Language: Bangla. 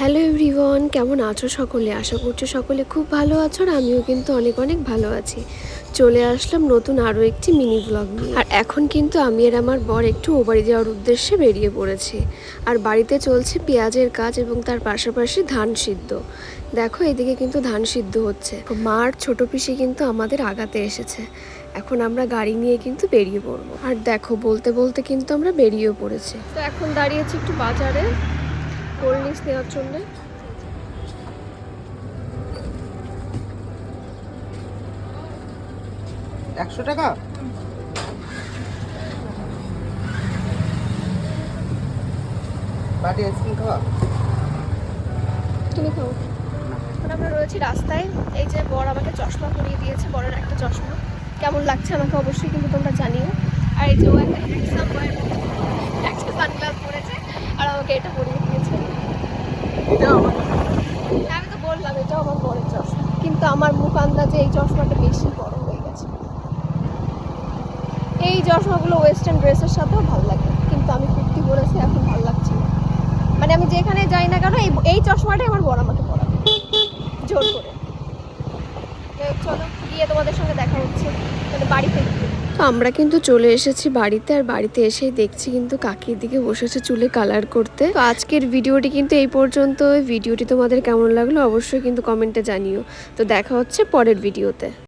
হ্যালো এভরিওয়ান, কেমন আছো সকলে? আশা করছি সকলে খুব ভালো আছো, আর আমিও কিন্তু অনেক অনেক ভালো আছি। চলে আসলাম নতুন আরও একটি মিনি ব্লগ নিয়ে। আর এখন কিন্তু আমি আর আমার বর একটু ও বাড়ি যাওয়ার উদ্দেশ্যে বেরিয়ে পড়েছি। আর বাড়িতে চলছে পেঁয়াজের কাজ এবং তার পাশাপাশি ধান সিদ্ধ। দেখো এদিকে কিন্তু ধান সিদ্ধ হচ্ছে। মার ছোট পিসি কিন্তু আমাদের আগাতে এসেছে। এখন আমরা গাড়ি নিয়ে কিন্তু বেরিয়ে পড়বো। আর দেখো বলতে বলতে কিন্তু আমরা বেরিয়েও পড়েছি। তো এখন দাঁড়িয়েছি একটু বাজারে কোল্ড ড্রিঙ্কস নেওয়ার জন্য। ৳100 বাটি আইসক্রিম খাওয়া। তুমি খাও। এখন আমরা রয়েছি রাস্তায়। এই যে বর আমাকে চশমা পরিয়ে দিয়েছে, বরের একটা চশমা। কেমন লাগছে আমাকে অবশ্যই কিন্তু তোমরা জানিও। আর এই যে ও একটা হ্যান্ডসাম বয়ের একটা সানগ্লাস পরেছে আর আমাকে এটা পরিয়ে দিয়েছে। এটাও আমার হ্যাঁ, আমি তো বললাম এটাও আমার বরের চশমা, কিন্তু আমার মুখ আন্দাজে এই চশমাটা বেশি বড় হয়ে গেছে। এই চশমাগুলো ওয়েস্টার্ন ড্রেসের সাথেও ভালো লাগে, কিন্তু আমি কুর্তি পরেছি, এখন ভালো লাগছে না। মানে আমি যেখানে যাই না কেন এই চশমাটাই আমার বড় আমাকে পরাবে জোর করে। চলো গিয়ে তোমাদের সঙ্গে দেখা হচ্ছে মানে বাড়িতে। তো আমরা কিন্তু চলে এসেছি বাড়িতে, আর বাড়িতে এসেই দেখছি কিন্তু কাকির দিকে বসেছে চুলে কালার করতে। তো আজকের ভিডিওটি কিন্তু এই পর্যন্ত। ভিডিওটি তোমাদের কেমন লাগলো অবশ্যই কিন্তু কমেন্টে জানিও। তো দেখা হচ্ছে পরের ভিডিওতে।